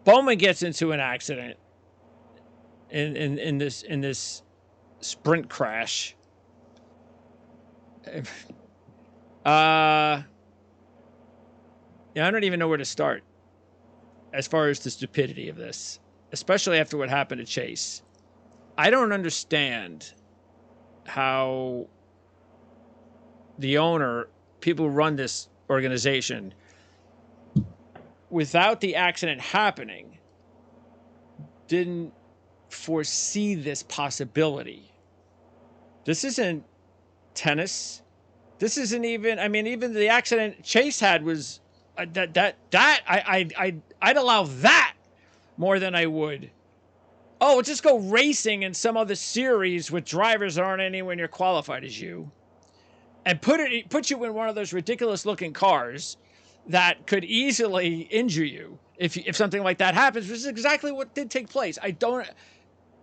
Bowman gets into an accident in this sprint crash. I don't even know where to start as far as the stupidity of this, especially after what happened to Chase. I don't understand how the owner, people who run this organization, without the accident happening, didn't foresee this possibility. This isn't tennis. This isn't even, even the accident Chase had was I'd allow that more than I would. Oh, just go racing in some other series with drivers that aren't anywhere near qualified as you, and put you in one of those ridiculous looking cars that could easily injure you if something like that happens, which is exactly what did take place.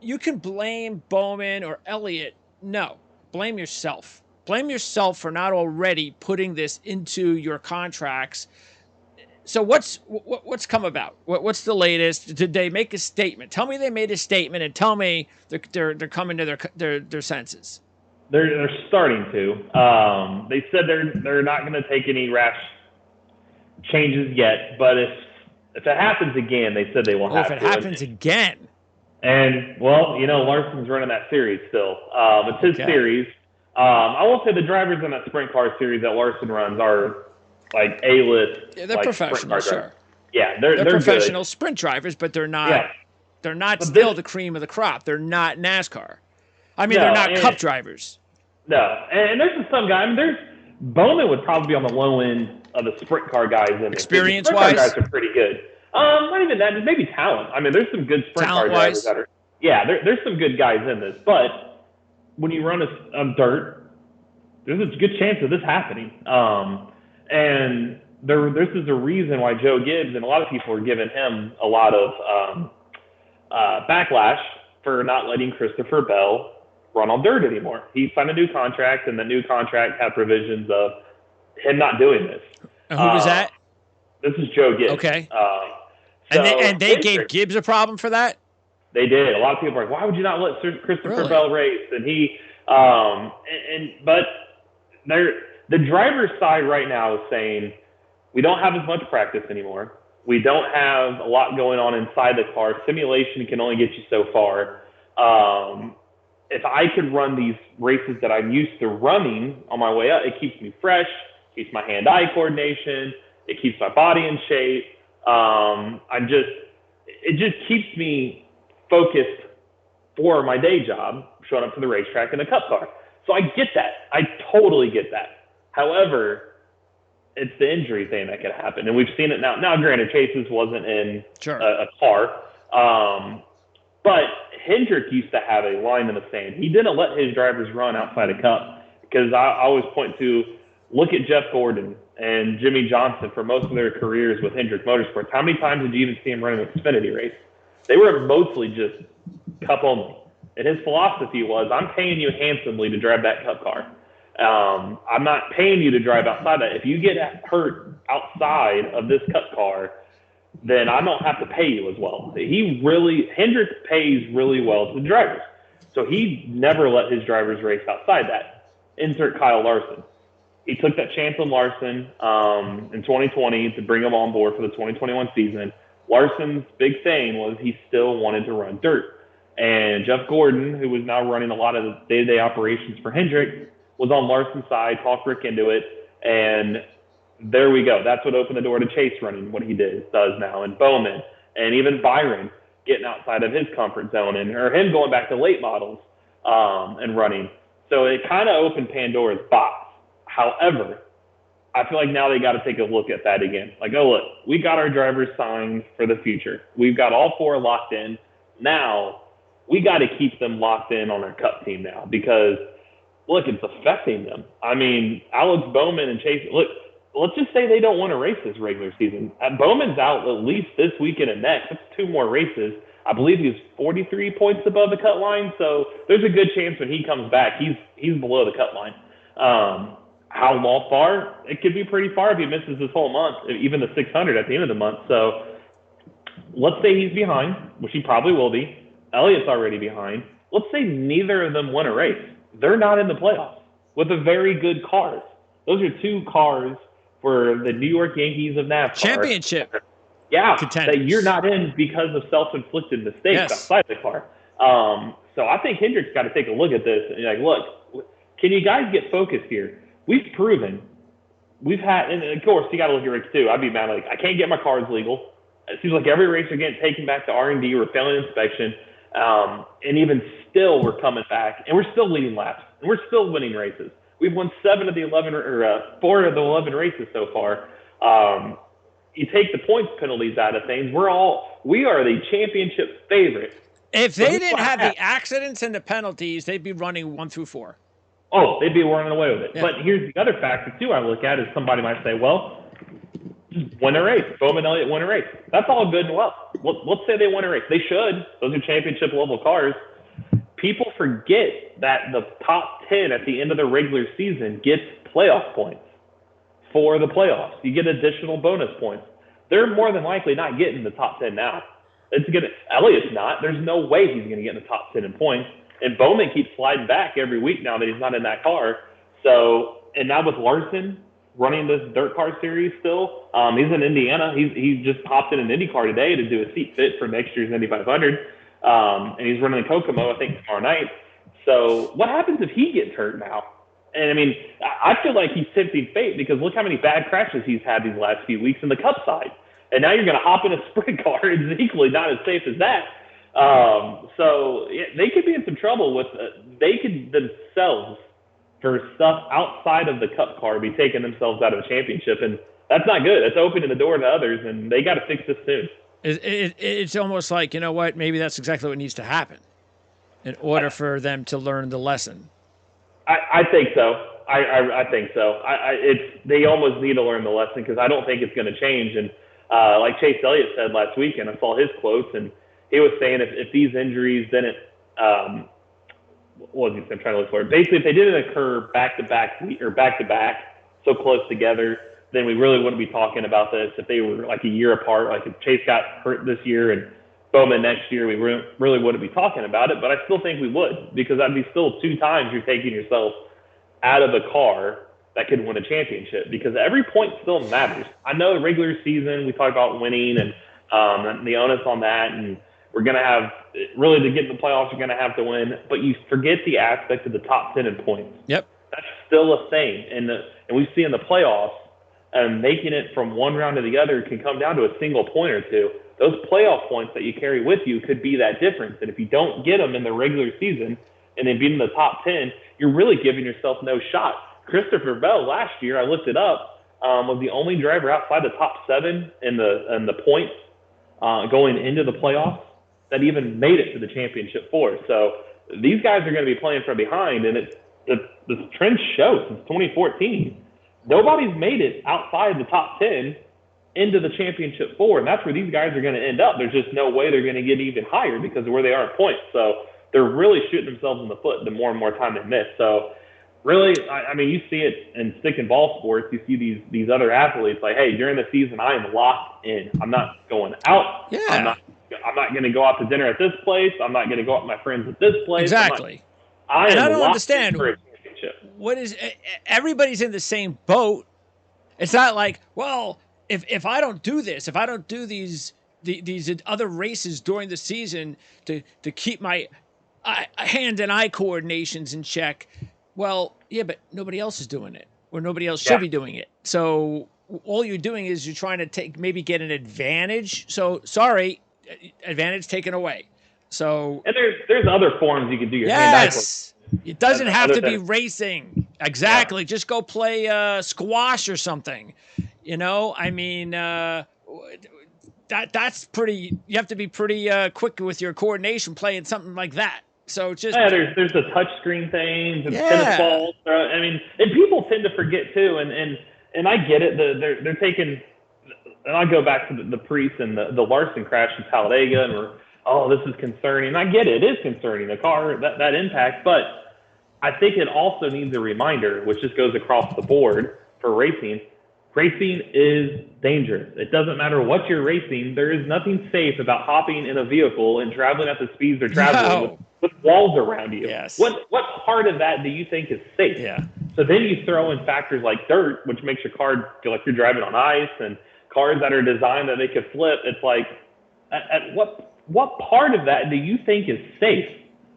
You can blame Bowman or Elliott. No, blame yourself. Blame yourself for not already putting this into your contracts. So what's come about? What's the latest? Did they make a statement? Tell me they made a statement, and tell me they're coming to their senses. They're starting to. They said they're not going to take any rash changes yet, but if it happens again, they said they won't have to. If it happens again. And, well, Larson's running that series still. It's his series. I will say the drivers in that sprint car series that Larson runs are like A-list. Yeah, they're professional, sure. Yeah, they're professional good sprint drivers, but they're not. Yeah. They're not still the cream of the crop. They're not NASCAR. They're not Cup drivers. No, and there's some guy. Bowman would probably be on the low end of the sprint car guys. Experience-wise, guys are pretty good. Not even that. Maybe talent. There's some good sprint car drivers that are. Yeah, there's some good guys in this, but when you run a dirt, there's a good chance of this happening. And this is a reason why Joe Gibbs and a lot of people are giving him a lot of backlash for not letting Christopher Bell run on dirt anymore. He signed a new contract, and the new contract had provisions of him not doing this. And who was that? This is Joe Gibbs. Okay. And they gave Gibbs a problem for that? They did. A lot of people are like, why would you not let Christopher Bell race? And he, but the driver's side right now is saying, we don't have as much practice anymore. We don't have a lot going on inside the car. Simulation can only get you so far. If I could run these races that I'm used to running on my way up, it keeps me fresh, keeps my hand-eye coordination, it keeps my body in shape. It just keeps me focused for my day job, showing up to the racetrack in a Cup car. So I get that. I totally get that. However, it's the injury thing that could happen, and we've seen it now. Now, granted, Chase's wasn't in a car, but Hendrick used to have a line in the sand. He didn't let his drivers run outside of Cup, because I always point to, look at Jeff Gordon and Jimmy Johnson for most of their careers with Hendrick Motorsports. How many times did you even see him running an Xfinity race? They were mostly just Cup only. And his philosophy was, I'm paying you handsomely to drive that Cup car. I'm not paying you to drive outside that. If you get hurt outside of this Cup car, then I don't have to pay you as well. Hendrick pays really well to the drivers. So he never let his drivers race outside that. Insert Kyle Larson. He took that chance on Larson in 2020 to bring him on board for the 2021 season. Larson's big thing was he still wanted to run dirt. And Jeff Gordon, who was now running a lot of the day-to-day operations for Hendrick, was on Larson's side, talked Rick into it, and there we go. That's what opened the door to Chase running what he does now, and Bowman, and even Byron getting outside of his comfort zone, or him going back to late models and running. So it kind of opened Pandora's box. However, I feel like now they got to take a look at that again. Like, oh, look, we got our drivers signed for the future. We've got all four locked in. Now we got to keep them locked in on our Cup team now, because, look, it's affecting them. Alex Bowman and Chase, look, let's just say they don't want to race this regular season. Bowman's out at least this weekend and next. That's 2 more races. I believe he's 43 points above the cut line, so there's a good chance when he comes back, he's below the cut line. How far? It could be pretty far if he misses this whole month, even the 600 at the end of the month. So let's say he's behind, which he probably will be. Elliott's already behind. Let's say neither of them win a race. They're not in the playoffs with a very good cars. Those are two cars for the New York Yankees of NASCAR. Championship. Yeah, contenders. that you're not in because of self-inflicted mistakes outside the car. So I think Hendrick's got to take a look at this and be like, look, can you guys get focused here? We've proven. We've had, and of course, you got to look at race 2. I'd be mad, like, I can't get my cars legal. It seems like every race are getting taken back to R&D or failing inspection. And even still, we're coming back, and we're still leading laps, and we're still winning races. We've won 4 of the 11 races so far. You take the points penalties out of things, we are the championship favorite. If they didn't have the accidents and the penalties, they'd be running 1 through 4. Oh, they'd be running away with it. Yeah. But here's the other factor, too, I look at is somebody might say, well, win a race. Bowman, Elliott win a race. That's all good and well. Let's say they win a race. They should. Those are championship-level cars. People forget that the top 10 at the end of the regular season gets playoff points for the playoffs. You get additional bonus points. They're more than likely not getting the top 10 now. Elliott's not. There's no way he's going to get in the top 10 in points. And Bowman keeps sliding back every week now that he's not in that car. So, and now with Larson running this dirt car series still, he's in Indiana. He just hopped in an Indy car today to do a seat fit for next year's Indy 500. And he's running in Kokomo, I think, tomorrow night. So what happens if he gets hurt now? And, I mean, I feel like he's tempting fate because look how many bad crashes he's had these last few weeks in the Cup side. And now you're going to hop in a sprint car. It's equally not as safe as that. So they could be in some trouble with they could themselves, for stuff outside of the Cup car, be taking themselves out of the championship. And that's not good. That's opening the door to others, and they got to fix this soon. It's almost like, you know what, maybe that's exactly what needs to happen in order for them to learn the lesson. I think so. I think so. They almost need to learn the lesson because I don't think it's going to change. And like Chase Elliott said last week, and I saw his quotes, and he was saying if these injuries didn't, what was he? I'm trying to look for it. Basically, if they didn't occur back to back, so close together, then we really wouldn't be talking about this. If they were like a year apart, like if Chase got hurt this year and Bowman next year, we really wouldn't be talking about it. But I still think we would, because that'd be still 2 times you're taking yourself out of a car that could win a championship, because every point still matters. I know the regular season, we talk about winning and the onus on that, and we're going to have, really to get in the playoffs, you're going to have to win, but you forget the aspect of the top 10 in points. Yep. That's still a thing. And we see in the playoffs, making it from one round to the other can come down to a single point or two. Those playoff points that you carry with you could be that difference. And if you don't get them in the regular season and then beat in the top 10, you're really giving yourself no shot. Christopher Bell last year, I looked it up, was the only driver outside the top 7 in the points going into the playoffs that even made it to the championship 4. So these guys are going to be playing from behind, and the trend shows since 2014. Nobody's made it outside the top 10 into the championship 4, and that's where these guys are going to end up. There's just no way they're going to get even higher because of where they are at points. So they're really shooting themselves in the foot the more and more time they miss. So really, I mean, you see it in stick and ball sports. You see these other athletes like, hey, during the season, I am locked in. I'm not going out. Yeah. I'm not going to go out to dinner at this place. I'm not going to go out with my friends at this place. Exactly. I don't understand. For a championship. What is everybody's in the same boat? It's not like, well, if I don't do this, if I don't do these other races during the season to keep my hand and eye coordinations in check, well, yeah, but nobody else is doing it, or nobody else should be doing it. So all you're doing is you're trying to maybe get an advantage. So sorry, advantage taken away. So and there's other forms you can do your hand eye coordination. It doesn't have to be racing. Exactly. Yeah. Just go play squash or something. You know, I mean, that's pretty. You have to be pretty quick with your coordination playing something like that. So just there's the touch screen things and tennis balls. I mean, and people tend to forget too. And I get it. They're taking. And I go back to the Priest and the Larson crash in Talladega, and this is concerning. And I get it. It is concerning, the car, that impact. But I think it also needs a reminder, which just goes across the board for racing. Racing is dangerous. It doesn't matter what you're racing. There is nothing safe about hopping in a vehicle and traveling at the speeds they're traveling with walls around you. Yes. What part of that do you think is safe? Yeah. So then you throw in factors like dirt, which makes your car feel like you're driving on ice, and cars that are designed that they could flip. It's like, at what part of that do you think is safe?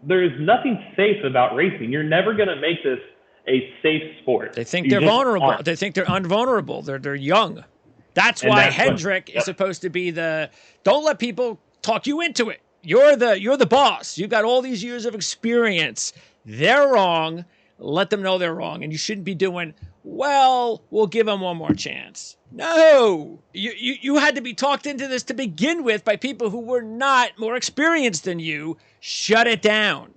There is nothing safe about racing. You're never going to make this a safe sport. They think they're vulnerable. They think they're unvulnerable. They're young. That's why Hendrick is supposed to be don't let people talk you into it. You're the boss. You've got all these years of experience. They're wrong. Let them know they're wrong. And you shouldn't be doing, well, we'll give them one more chance. No. You had to be talked into this to begin with by people who were not more experienced than you. Shut it down.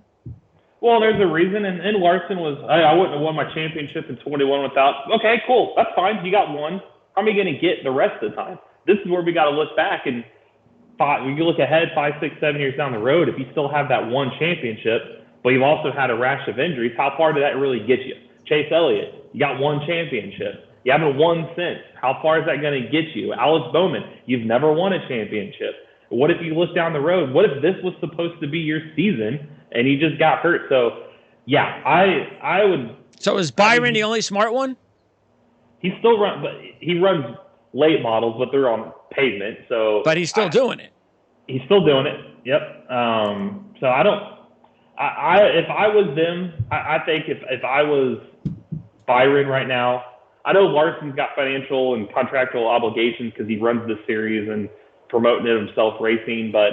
Well, there's a reason, and Larson I wouldn't have won my championship in 21 without, okay, cool, that's fine, you got one. How am I going to get the rest of the time? This is where we got to look back, and when you look ahead 5, 6, 7 years down the road, if you still have that one championship, but you've also had a rash of injuries, how far did that really get you? Chase Elliott, you got one championship. You haven't won since. How far is that going to get you? Alex Bowman, you've never won a championship. What if you look down the road? What if this was supposed to be your season and you just got hurt? So, yeah, I would. So is Byron the only smart one? He still runs, but he runs late models, but they're on pavement. So, but he's still doing it. He's still doing it. Yep. So I don't. If I was them, I think if I was Byron right now, I know Larson's got financial and contractual obligations because he runs the series and promoting it himself racing, but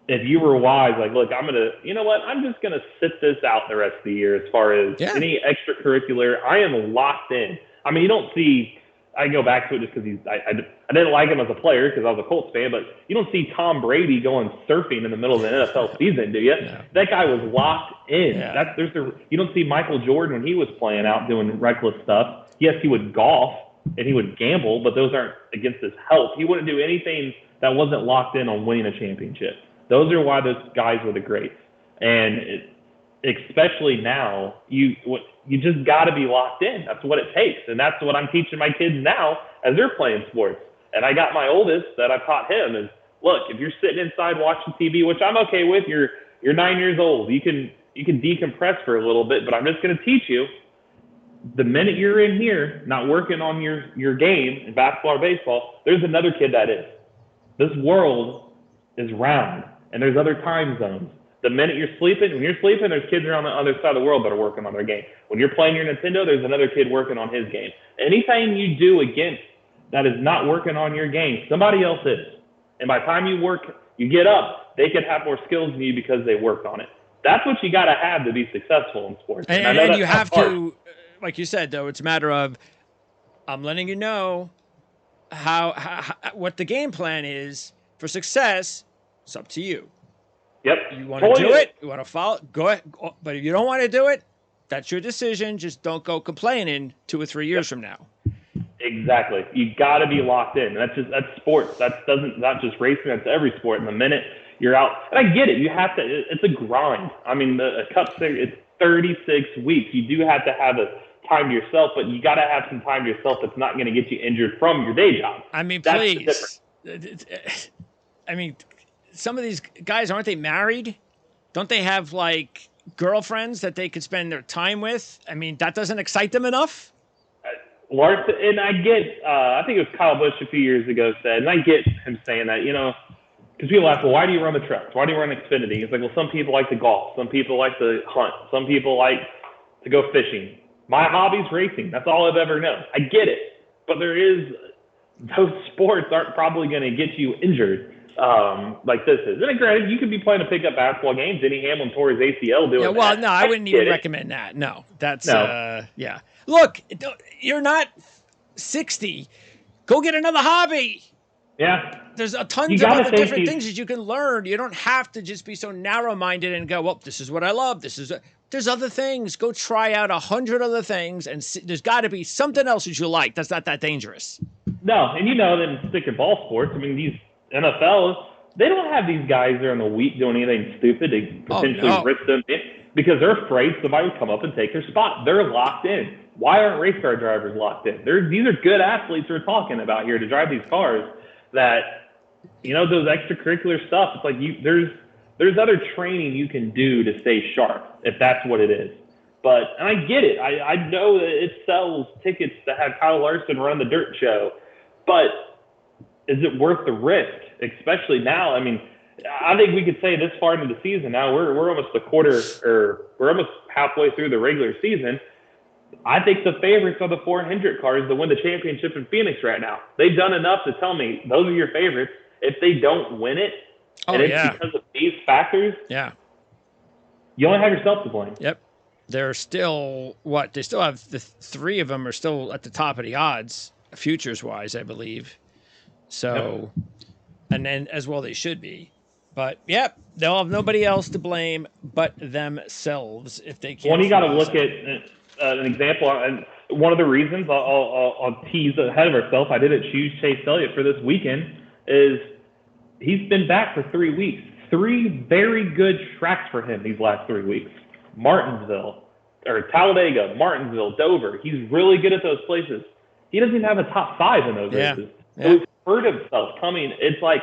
if you were wise, like, look, I'm just going to sit this out the rest of the year as far as any extracurricular. I am locked in. I mean, you don't see, I go back to it just because I didn't like him as a player because I was a Colts fan, but you don't see Tom Brady going surfing in the middle of the NFL season, do you? No. That guy was locked in. Yeah. You don't see Michael Jordan when he was playing out doing reckless stuff. Yes, he would golf and he would gamble, but those aren't against his health. He wouldn't do anything that wasn't locked in on winning a championship. Those are why those guys were the greats. And especially now, you just got to be locked in. That's what it takes. And that's what I'm teaching my kids now as they're playing sports. And I got my oldest that I taught him is, look, if you're sitting inside watching TV, which I'm okay with, you're 9 years old. You can decompress for a little bit, but I'm just going to teach you. The minute you're in here, not working on your game in basketball or baseball, there's another kid that is. This world is round, and there's other time zones. The minute when you're sleeping, there's kids around the other side of the world that are working on their game. When you're playing your Nintendo, there's another kid working on his game. Anything you do against that is not working on your game, somebody else is. And by the time you get up, they could have more skills than you because they worked on it. That's what you got to have to be successful in sports. And you have to, like you said, though, it's a matter of, I'm letting you know how what the game plan is for success. It's up to you. Yep. You want to do it? You want to follow? Go ahead. But if you don't want to do it, that's your decision. Just don't go complaining 2 or 3 years from now. Exactly. You got to be locked in. That's sports. That's not just racing. That's every sport. And the minute you're out, and I get it. You have to. It's a grind. I mean, a Cup Series. It's 36 weeks. You do have to have a time to yourself, but you got to have some time to yourself that's not going to get you injured from your day job. I mean, please. I mean, some of these guys, aren't they married? Don't they have like girlfriends that they could spend their time with? I mean, that doesn't excite them enough? Larson, and I get, I think it was Kyle Busch a few years ago said, and I get him saying that, because people ask, well, why do you run the trucks? Why do you run Xfinity? It's like, well, some people like to golf. Some people like to hunt. Some people like to go fishing. My hobby's racing. That's all I've ever known. I get it. But those sports aren't probably going to get you injured like this is. And granted, you could be playing a pickup basketball game. Denny Hamlin tore his ACL doing that. Well, no, I wouldn't even recommend that. No, that's, yeah. Look, you're not 60. Go get another hobby. Yeah. There's a tons of other different things that you can learn. You don't have to just be so narrow-minded and go, well, this is what I love. There's other things. Go try out 100 other things, and there's got to be something else that you like that's not that dangerous. No, and that in stick and ball sports, I mean, these NFL, they don't have these guys during the week doing anything stupid to potentially risk them in, because they're afraid somebody will come up and take their spot. They're locked in. Why aren't race car drivers locked in? These are good athletes we're talking about here to drive these cars that, those extracurricular stuff. It's like there's other training you can do to stay sharp if that's what it is. And I get it. I know that it sells tickets to have Kyle Larson run the dirt show, but is it worth the risk, especially now? I mean, I think we could say this far into the season now, we're almost we're almost halfway through the regular season. I think the favorites are the 4 Hendrick cars to win the championship in Phoenix right now. They've done enough to tell me those are your favorites. If they don't win it, it's because of these factors, you only have yourself to blame. Yep. They're still, they still have the 3 of them are still at the top of the odds, futures-wise, I believe. So, and then as well they should be. But, they'll have nobody else to blame but themselves if they can't. Well, you got to look at an example. And one of the reasons I'll tease ahead of ourselves, I didn't choose Chase Elliott for this weekend, is he's been back for 3 weeks. 3 very good tracks for him these last 3 weeks. Martinsville, or Talladega, Martinsville, Dover. He's really good at those places. He doesn't even have a top 5 in those races. So he's hurt himself coming. It's like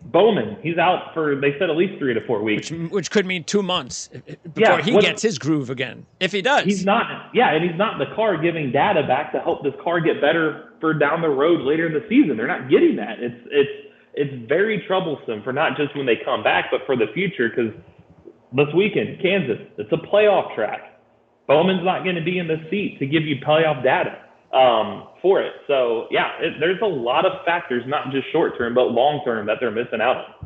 Bowman. He's out for, they said, at least 3 to 4 weeks. Which could mean 2 months before he gets his groove again, if he does. He's not, and he's not in the car giving data back to help this car get better for down the road later in the season. They're not getting that. It's very troublesome for not just when they come back, but for the future, because this weekend, Kansas, it's a playoff track. Bowman's not going to be in the seat to give you playoff data for it. So, there's a lot of factors, not just short-term, but long-term, that they're missing out on.